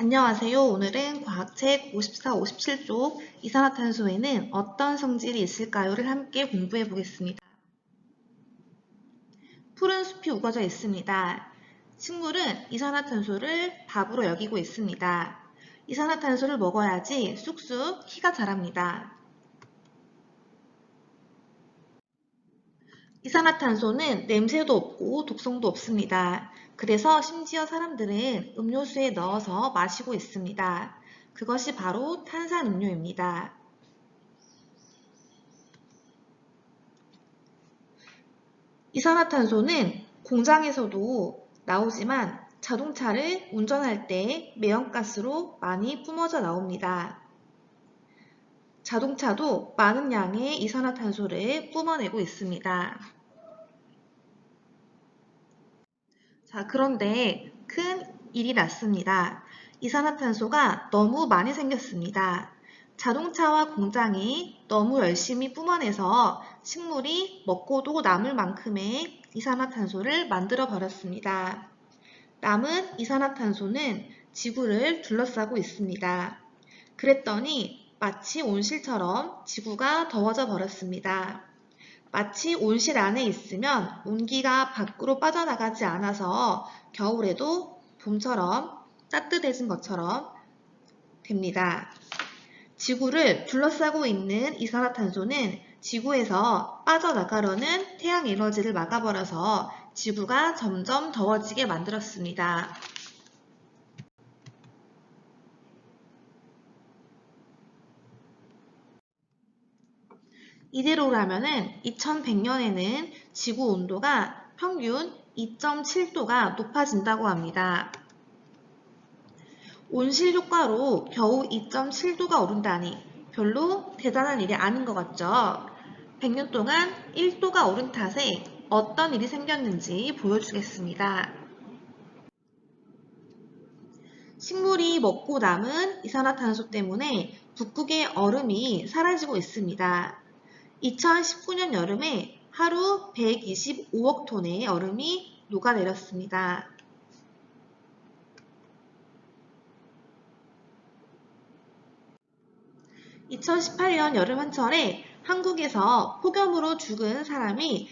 안녕하세요. 오늘은 과학책 54, 57쪽 이산화탄소에는 어떤 성질이 있을까요?를 함께 공부해 보겠습니다. 푸른 숲이 우거져 있습니다. 식물은 이산화탄소를 밥으로 여기고 있습니다. 이산화탄소를 먹어야지 쑥쑥 키가 자랍니다. 이산화탄소는 냄새도 없고 독성도 없습니다. 그래서 심지어 사람들은 음료수에 넣어서 마시고 있습니다. 그것이 바로 탄산음료입니다. 이산화탄소는 공장에서도 나오지만 자동차를 운전할 때 매연가스로 많이 뿜어져 나옵니다. 자동차도 많은 양의 이산화탄소를 뿜어내고 있습니다. 자, 그런데 큰 일이 났습니다. 이산화탄소가 너무 많이 생겼습니다. 자동차와 공장이 너무 열심히 뿜어내서 식물이 먹고도 남을 만큼의 이산화탄소를 만들어 버렸습니다. 남은 이산화탄소는 지구를 둘러싸고 있습니다. 그랬더니 마치 온실처럼 지구가 더워져 버렸습니다. 마치 온실 안에 있으면 온기가 밖으로 빠져나가지 않아서 겨울에도 봄처럼 따뜻해진 것처럼 됩니다. 지구를 둘러싸고 있는 이산화탄소는 지구에서 빠져나가려는 태양 에너지를 막아버려서 지구가 점점 더워지게 만들었습니다. 이대로라면은 2100년에는 지구 온도가 평균 2.7도가 높아진다고 합니다. 온실 효과로 겨우 2.7도가 오른다니 별로 대단한 일이 아닌 것 같죠? 100년 동안 1도가 오른 탓에 어떤 일이 생겼는지 보여주겠습니다. 식물이 먹고 남은 이산화탄소 때문에 북극의 얼음이 사라지고 있습니다. 2019년 여름에 하루 125억 톤의 얼음이 녹아내렸습니다. 2018년 여름 한철에 한국에서 폭염으로 죽은 사람이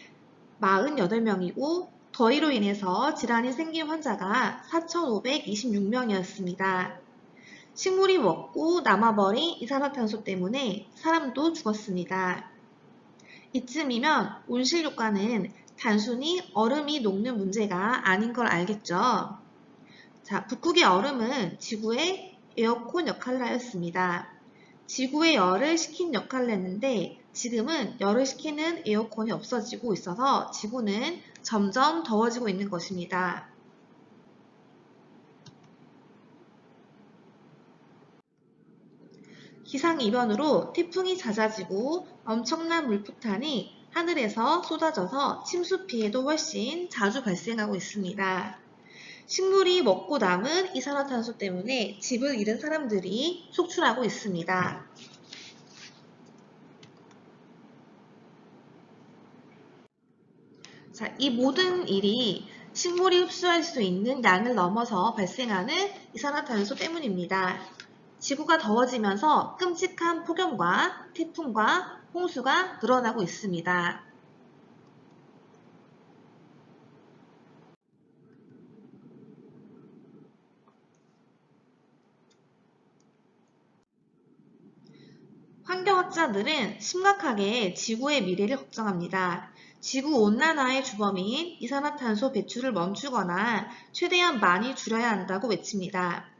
48명이고 더위로 인해서 질환이 생긴 환자가 4,526명이었습니다. 식물이 먹고 남아버린 이산화탄소 때문에 사람도 죽었습니다. 이쯤이면 온실효과는 단순히 얼음이 녹는 문제가 아닌 걸 알겠죠? 자, 북극의 얼음은 지구의 에어컨 역할을 하였습니다. 지구의 열을 식힌 역할을 했는데 지금은 열을 식히는 에어컨이 없어지고 있어서 지구는 점점 더워지고 있는 것입니다. 기상이변으로 태풍이 잦아지고 엄청난 물폭탄이 하늘에서 쏟아져서 침수 피해도 훨씬 자주 발생하고 있습니다. 식물이 먹고 남은 이산화탄소 때문에 집을 잃은 사람들이 속출하고 있습니다. 자, 이 모든 일이 식물이 흡수할 수 있는 양을 넘어서 발생하는 이산화탄소 때문입니다. 지구가 더워지면서 끔찍한 폭염과 태풍과 홍수가 늘어나고 있습니다. 환경학자들은 심각하게 지구의 미래를 걱정합니다. 지구온난화의 주범인 이산화탄소 배출을 멈추거나 최대한 많이 줄여야 한다고 외칩니다.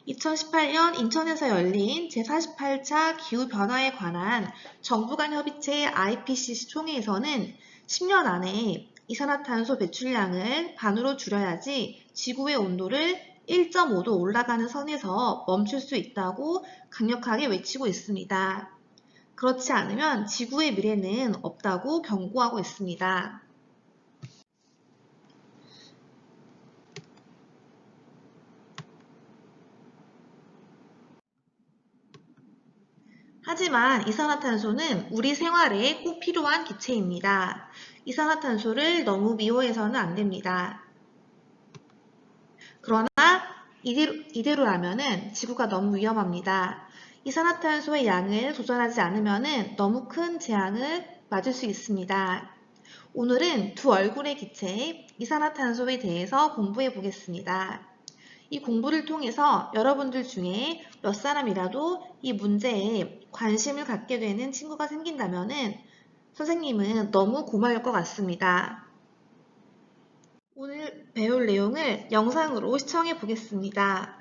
2018년 인천에서 열린 제48차 기후변화에 관한 정부 간 협의체 IPCC 총회에서는 10년 안에 이산화탄소 배출량을 반으로 줄여야지 지구의 온도를 1.5도 올라가는 선에서 멈출 수 있다고 강력하게 외치고 있습니다. 그렇지 않으면 지구의 미래는 없다고 경고하고 있습니다. 하지만 이산화탄소는 우리 생활에 꼭 필요한 기체입니다. 이산화탄소를 너무 미워해서는 안 됩니다. 그러나 이대로라면은 지구가 너무 위험합니다. 이산화탄소의 양을 조절하지 않으면은 너무 큰 재앙을 맞을 수 있습니다. 오늘은 두 얼굴의 기체, 이산화탄소에 대해서 공부해 보겠습니다. 이 공부를 통해서 여러분들 중에 몇 사람이라도 이 문제에 관심을 갖게 되는 친구가 생긴다면은 선생님은 너무 고마울 것 같습니다. 오늘 배울 내용을 영상으로 시청해 보겠습니다.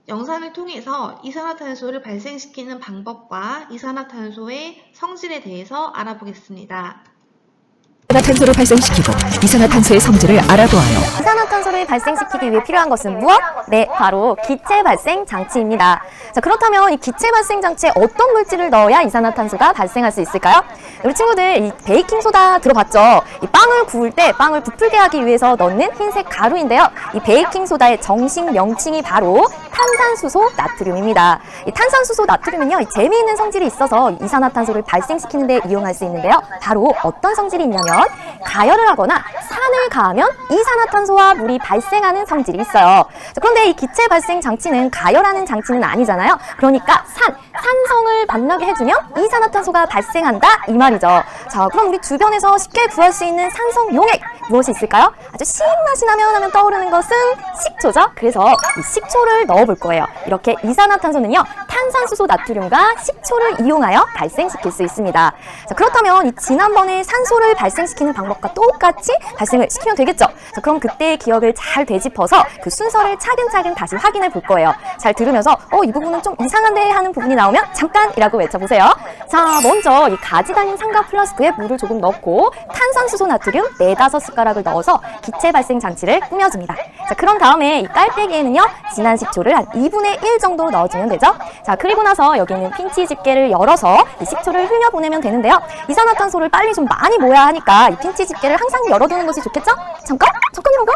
영상을 통해서 이산화탄소를 발생시키는 방법과 이산화탄소의 성질에 대해서 알아보겠습니다. 이산화탄소를 발생시키고 이산화탄소의 성질을 알아보아요. 이산화탄소를 발생시키기 위해 필요한 것은 무엇? 네, 바로 기체 발생 장치입니다. 자, 그렇다면 이 기체 발생 장치에 어떤 물질을 넣어야 이산화탄소가 발생할 수 있을까요? 우리 친구들 이 베이킹소다 들어봤죠? 이 빵을 구울 때 빵을 부풀게 하기 위해서 넣는 흰색 가루인데요. 이 베이킹소다의 정식 명칭이 바로 탄산수소 나트륨입니다. 이 탄산수소 나트륨은요, 이 재미있는 성질이 있어서 이산화탄소를 발생시키는 데 이용할 수 있는데요. 바로 어떤 성질이 있냐면 가열을 하거나 산을 가하면 이산화탄소와 물이 발생하는 성질이 있어요. 자, 그런데 이 기체 발생 장치는 가열하는 장치는 아니잖아요. 그러니까 산성을 만나게 해주면 이산화탄소가 발생한다 이 말이죠. 자, 그럼 우리 주변에서 쉽게 구할 수 있는 산성 용액 무엇이 있을까요? 아주 신맛이 나면 하면 떠오르는 것은 식초죠. 그래서 이 식초를 넣어볼 거예요. 이렇게 이산화탄소는요, 탄산수소 나트륨과 식초를 이용하여 발생시킬 수 있습니다. 자, 그렇다면 이 지난번에 산소를 발생시키는 방법과 똑같이 발생을 시키면 되겠죠. 자, 그럼 그때의 기억을 잘 되짚어서 그 순서를 차근차근 다시 확인해 볼 거예요. 잘 들으면서 이 부분은 좀 이상한데 하는 부분이 나오면 잠깐이라고 외쳐보세요. 자, 먼저 이 가지 달린 삼각 플라스크에 물을 조금 넣고 탄산수소 나트륨 4-5숟가락을 넣어서 기체 발생 장치를 꾸며줍니다. 자, 그런 다음에 이 깔때기에는요, 진한 식초를 한 2분의 1 정도 넣어주면 되죠. 자, 그리고 나서 여기 있는 핀치 집게를 열어서 이 식초를 흘려보내면 되는데요. 이산화탄소를 빨리 좀 많이 모아야 하니까 이 핀치 집게를 항상 열어두는 것이 좋겠죠? 잠깐 이런가?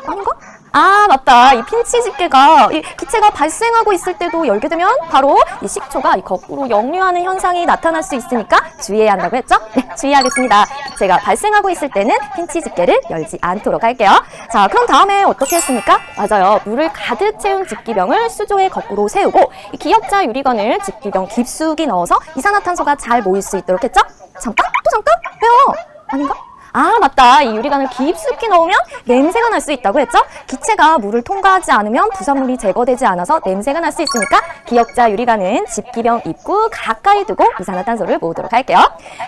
아닌가? 아, 맞다. 이 핀치 집게가 이 기체가 발생하고 있을 때도 열게 되면 바로 이 식초가 이 거꾸로 역류하는 현상이 나타날 수 있으니까 주의해야 한다고 했죠? 네, 주의하겠습니다. 기체가 발생하고 있을 때는 핀치 집게를 열지 않도록 할게요. 자, 그럼 다음에 어떻게 했습니까? 맞아요. 물을 가득 채운 집기병을 수조에 거꾸로 세우고 이 기역자 유리관을 집기병 깊숙이 넣어서 이산화탄소가 잘 모일 수 있도록 했죠? 잠깐? 왜요? 아닌가? 아, 맞다. 이 유리관을 깊숙이 넣으면 냄새가 날 수 있다고 했죠? 기체가 물을 통과하지 않으면 부산물이 제거되지 않아서 냄새가 날 수 있으니까 기역자 유리관은 집기병 입구 가까이 두고 이산화탄소를 모으도록 할게요.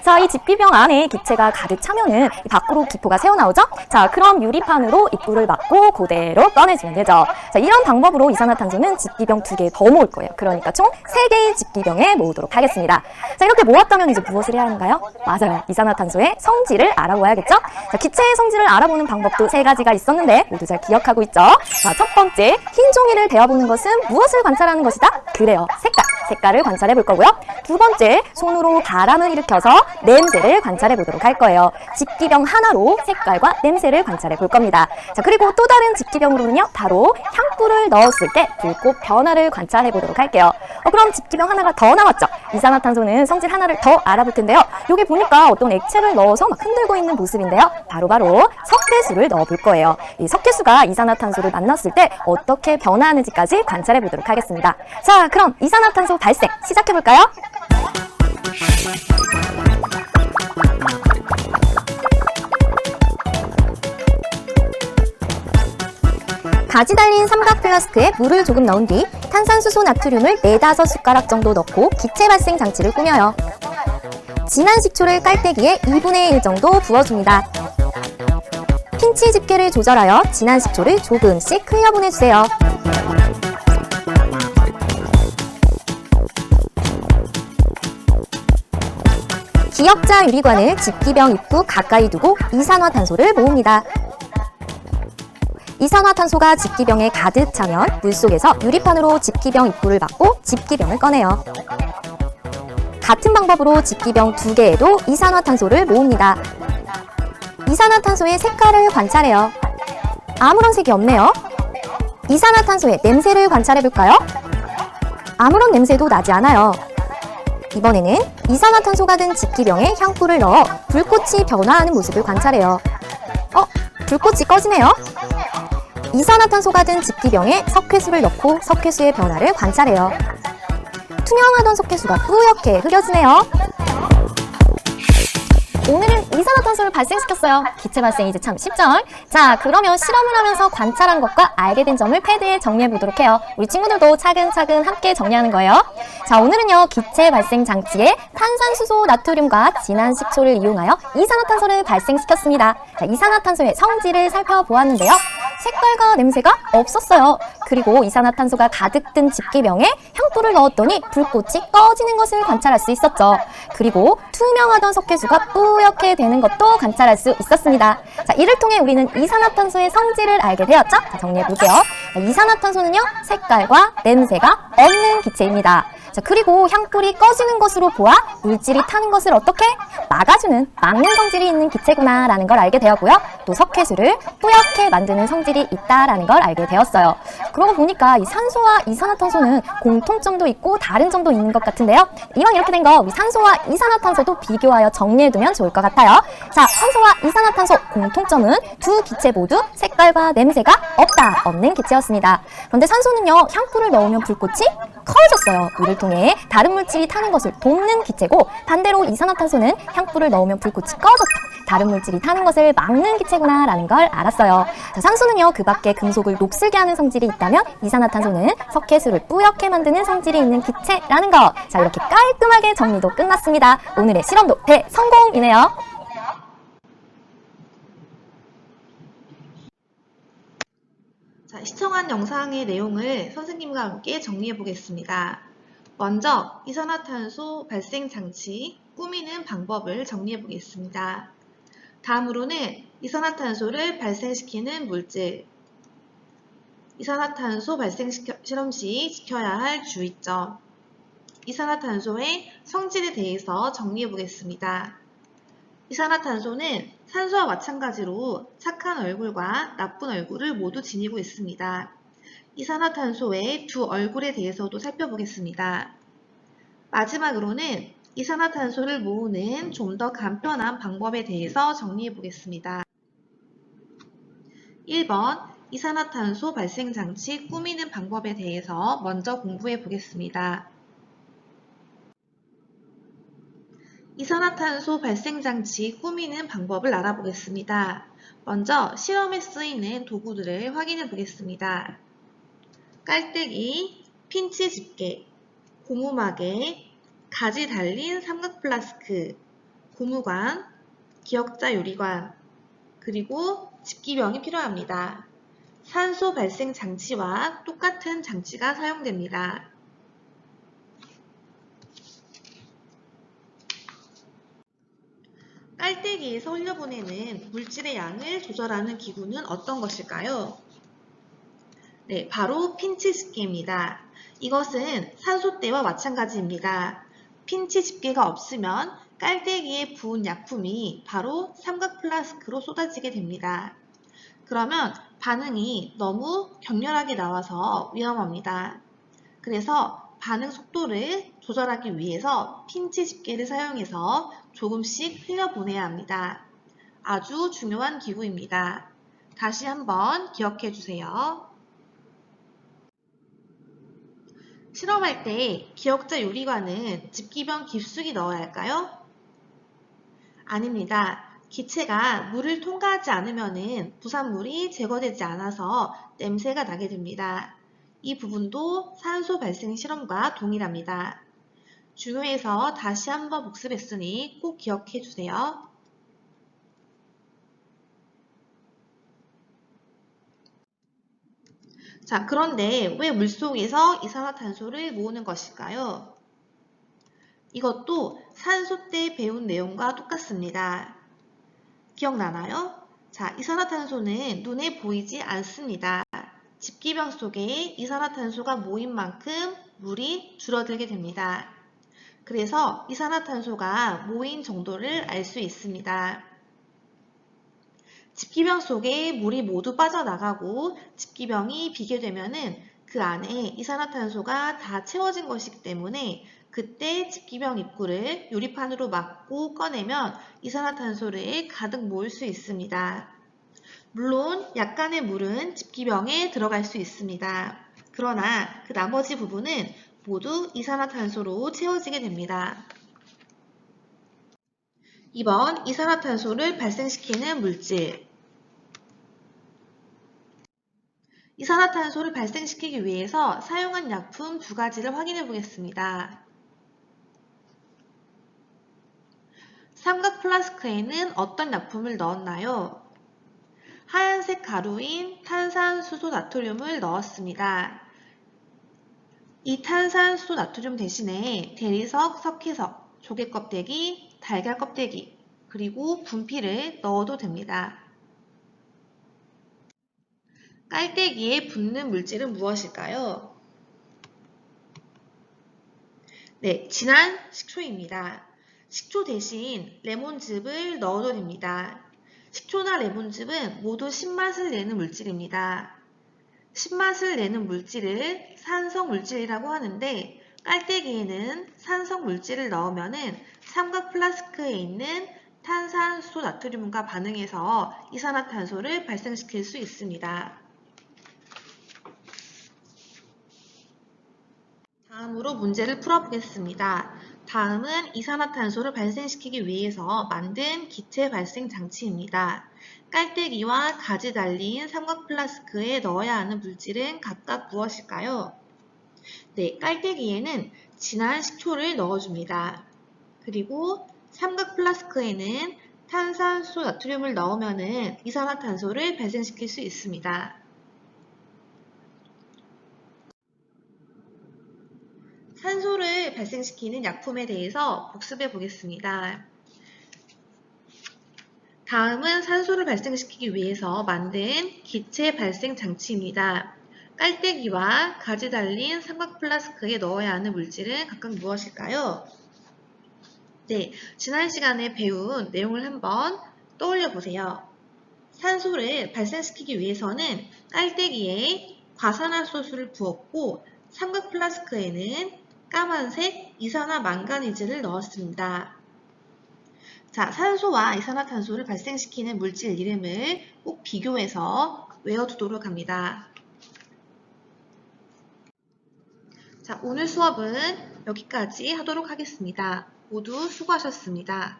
자, 이 집기병 안에 기체가 가득 차면은 밖으로 기포가 새어나오죠? 자, 그럼 유리판으로 입구를 막고 그대로 꺼내주면 되죠. 자, 이런 방법으로 이산화탄소는 집기병 2개 더 모을 거예요. 그러니까 총 3개의 집기병에 모으도록 하겠습니다. 자, 이렇게 모았다면 이제 무엇을 해야 하는가요? 맞아요. 이산화탄소의 성질을 알아보아야겠죠? 자, 기체의 성질을 알아보는 방법도 3가지가 있었는데 모두 잘 기억하고 있죠? 자, 첫 번째, 흰 종이를 대어보는 것은 무엇을 관찰하는 것이다? 그래요, 색깔을 관찰해 볼 거고요. 두 번째, 손으로 바람을 일으켜서 냄새를 관찰해 보도록 할 거예요. 집기병 하나로 색깔과 냄새를 관찰해 볼 겁니다. 자, 그리고 또 다른 집기병으로는요, 바로 향불을 넣었을 때 불꽃 변화를 관찰해 보도록 할게요. 그럼 집기병 하나가 더 남았죠? 이산화탄소는 성질 하나를 더 알아볼 텐데요. 여기 보니까 어떤 액체를 넣어서 막 흔들고 있는 모습인데요. 바로 석회수를 넣어 볼 거예요. 이 석회수가 이산화탄소를 만났을 때 어떻게 변화하는지까지 관찰해 보도록 하겠습니다. 자, 그럼 이산화탄소 발생 시작해 볼까요? 가지 달린 삼각 플라스크에 물을 조금 넣은 뒤 탄산수소 나트륨을 4-5숟가락 정도 넣고 기체 발생 장치를 꾸며요. 진한 식초를 깔때기에 2분의 1 정도 부어줍니다. 핀치 집게를 조절하여 진한 식초를 조금씩 흘려보내주세요. 기역자 유리관을 집기병 입구 가까이 두고 이산화탄소를 모읍니다. 이산화탄소가 집기병에 가득 차면 물속에서 유리판으로 집기병 입구를 막고 집기병을 꺼내요. 같은 방법으로 집기병 2개에도 이산화탄소를 모읍니다. 이산화탄소의 색깔을 관찰해요. 아무런 색이 없네요. 이산화탄소의 냄새를 관찰해볼까요? 아무런 냄새도 나지 않아요. 이번에는 이산화탄소가 든 집기병에 향불을 넣어 불꽃이 변화하는 모습을 관찰해요. 불꽃이 꺼지네요. 이산화탄소가 든 집기병에 석회수를 넣고 석회수의 변화를 관찰해요. 투명하던 석회수가 뿌옇게 흐려지네요. 오늘은 이산화탄소를 발생시켰어요. 기체 발생 이제 참 쉽죠? 자, 그러면 실험을 하면서 관찰한 것과 알게 된 점을 패드에 정리해 보도록 해요. 우리 친구들도 차근차근 함께 정리하는 거예요. 자, 오늘은요, 기체 발생 장치에 탄산수소 나트륨과 진한 식초를 이용하여 이산화탄소를 발생시켰습니다. 자, 이산화탄소의 성질을 살펴보았는데요. 색깔과 냄새가 없었어요. 그리고 이산화탄소가 가득 든 집기병에 향불을 넣었더니 불꽃이 꺼지는 것을 관찰할 수 있었죠. 그리고 투명하던 석회수가 뿌옇게 되는 것도 관찰할 수 있었습니다. 자, 이를 통해 우리는 이산화탄소의 성질을 알게 되었죠? 자, 정리해볼게요. 자, 이산화탄소는요, 색깔과 냄새가 없는 기체입니다. 자, 그리고 향불이 꺼지는 것으로 보아 물질이 타는 것을 어떻게 막는 성질이 있는 기체구나 라는 걸 알게 되었고요. 또 석회수를 뿌옇게 만드는 성질이 있다라는 걸 알게 되었어요. 그러고 보니까 이 산소와 이산화탄소는 공통점도 있고 다른 점도 있는 것 같은데요. 이왕 이렇게 된 거 우리 산소와 이산화탄소도 비교하여 정리해두면 좋을 것 같아요. 자, 산소와 이산화탄소 공통점은 두 기체 모두 색깔과 냄새가 없는 기체였습니다. 그런데 산소는요, 향불을 넣으면 불꽃이 커졌어요. 이를 통해 다른 물질이 타는 것을 돕는 기체고, 반대로 이산화탄소는 향불을 넣으면 불꽃이 꺼졌다, 다른 물질이 타는 것을 막는 기체구나 라는 걸 알았어요. 자, 산소는요, 그 밖에 금속을 녹슬게 하는 성질이 있다면 이산화탄소는 석회수를 뿌옇게 만드는 성질이 있는 기체라는 거. 자, 이렇게 깔끔하게 정리도 끝났습니다. 오늘의 실험도 대성공이네요. 자, 시청한 영상의 내용을 선생님과 함께 정리해 보겠습니다. 먼저 이산화탄소 발생 장치 꾸미는 방법을 정리해 보겠습니다. 다음으로는 이산화탄소를 발생시키는 물질, 이산화탄소 발생 실험 시 지켜야 할 주의점, 이산화탄소의 성질에 대해서 정리해 보겠습니다. 이산화탄소는 산소와 마찬가지로 착한 얼굴과 나쁜 얼굴을 모두 지니고 있습니다. 이산화탄소의 두 얼굴에 대해서도 살펴보겠습니다. 마지막으로는 이산화탄소를 모으는 좀 더 간편한 방법에 대해서 정리해 보겠습니다. 1번 이산화탄소 발생 장치 꾸미는 방법에 대해서 먼저 공부해 보겠습니다. 이산화탄소 발생 장치 꾸미는 방법을 알아보겠습니다. 먼저 실험에 쓰이는 도구들을 확인해 보겠습니다. 깔때기, 핀치 집게, 고무마개, 가지 달린 삼각 플라스크, 고무관, 기역자 유리관, 그리고 집기병이 필요합니다. 산소 발생 장치와 똑같은 장치가 사용됩니다. 깔때기에서 흘려보내는 물질의 양을 조절하는 기구는 어떤 것일까요? 네, 바로 핀치 집게입니다. 이것은 산소대와 마찬가지입니다. 핀치 집게가 없으면 깔때기에 부은 약품이 바로 삼각 플라스크로 쏟아지게 됩니다. 그러면 반응이 너무 격렬하게 나와서 위험합니다. 그래서 반응 속도를 조절하기 위해서 핀치 집게를 사용해서 조금씩 흘려보내야 합니다. 아주 중요한 기구입니다. 다시 한번 기억해 주세요. 실험할 때 기역자 유리관은 집기병 깊숙이 넣어야 할까요? 아닙니다. 기체가 물을 통과하지 않으면 부산물이 제거되지 않아서 냄새가 나게 됩니다. 이 부분도 산소 발생 실험과 동일합니다. 중요해서 다시 한번 복습했으니 꼭 기억해 주세요. 자, 그런데 왜 물속에서 이산화탄소를 모으는 것일까요? 이것도 산소 때 배운 내용과 똑같습니다. 기억나나요? 자, 이산화탄소는 눈에 보이지 않습니다. 집기병 속에 이산화탄소가 모인 만큼 물이 줄어들게 됩니다. 그래서 이산화탄소가 모인 정도를 알 수 있습니다. 집기병 속에 물이 모두 빠져나가고 집기병이 비게 되면은 그 안에 이산화탄소가 다 채워진 것이기 때문에 그때 집기병 입구를 유리판으로 막고 꺼내면 이산화탄소를 가득 모을 수 있습니다. 물론 약간의 물은 집기병에 들어갈 수 있습니다. 그러나 그 나머지 부분은 모두 이산화탄소로 채워지게 됩니다. 2번 이산화탄소를 발생시키는 물질. 이산화탄소를 발생시키기 위해서 사용한 약품 두 가지를 확인해 보겠습니다. 삼각 플라스크에는 어떤 약품을 넣었나요? 하얀색 가루인 탄산수소 나트륨을 넣었습니다. 이 탄산수소 나트륨 대신에 대리석, 석회석, 조개 껍데기, 달걀 껍데기, 그리고 분필을 넣어도 됩니다. 깔때기에 붙는 물질은 무엇일까요? 네, 진한 식초입니다. 식초 대신 레몬즙을 넣어도 됩니다. 식초나 레몬즙은 모두 신맛을 내는 물질입니다. 신맛을 내는 물질을 산성 물질이라고 하는데 깔때기에는 산성 물질을 넣으면 삼각 플라스크에 있는 탄산수소 나트륨과 반응해서 이산화탄소를 발생시킬 수 있습니다. 다음으로 문제를 풀어보겠습니다. 다음은 이산화탄소를 발생시키기 위해서 만든 기체 발생 장치입니다. 깔때기와 가지 달린 삼각 플라스크에 넣어야 하는 물질은 각각 무엇일까요? 네, 깔때기에는 진한 식초를 넣어줍니다. 그리고 삼각 플라스크에는 탄산수소 나트륨을 넣으면 이산화탄소를 발생시킬 수 있습니다. 산소를 발생시키는 약품에 대해서 복습해 보겠습니다. 다음은 산소를 발생시키기 위해서 만든 기체 발생 장치입니다. 깔때기와 가지 달린 삼각 플라스크에 넣어야 하는 물질은 각각 무엇일까요? 네, 지난 시간에 배운 내용을 한번 떠올려 보세요. 산소를 발생시키기 위해서는 깔때기에 과산화수소를 부었고 삼각 플라스크에는 까만색 이산화망가니즈를 넣었습니다. 자, 산소와 이산화탄소를 발생시키는 물질 이름을 꼭 비교해서 외워두도록 합니다. 자, 오늘 수업은 여기까지 하도록 하겠습니다. 모두 수고하셨습니다.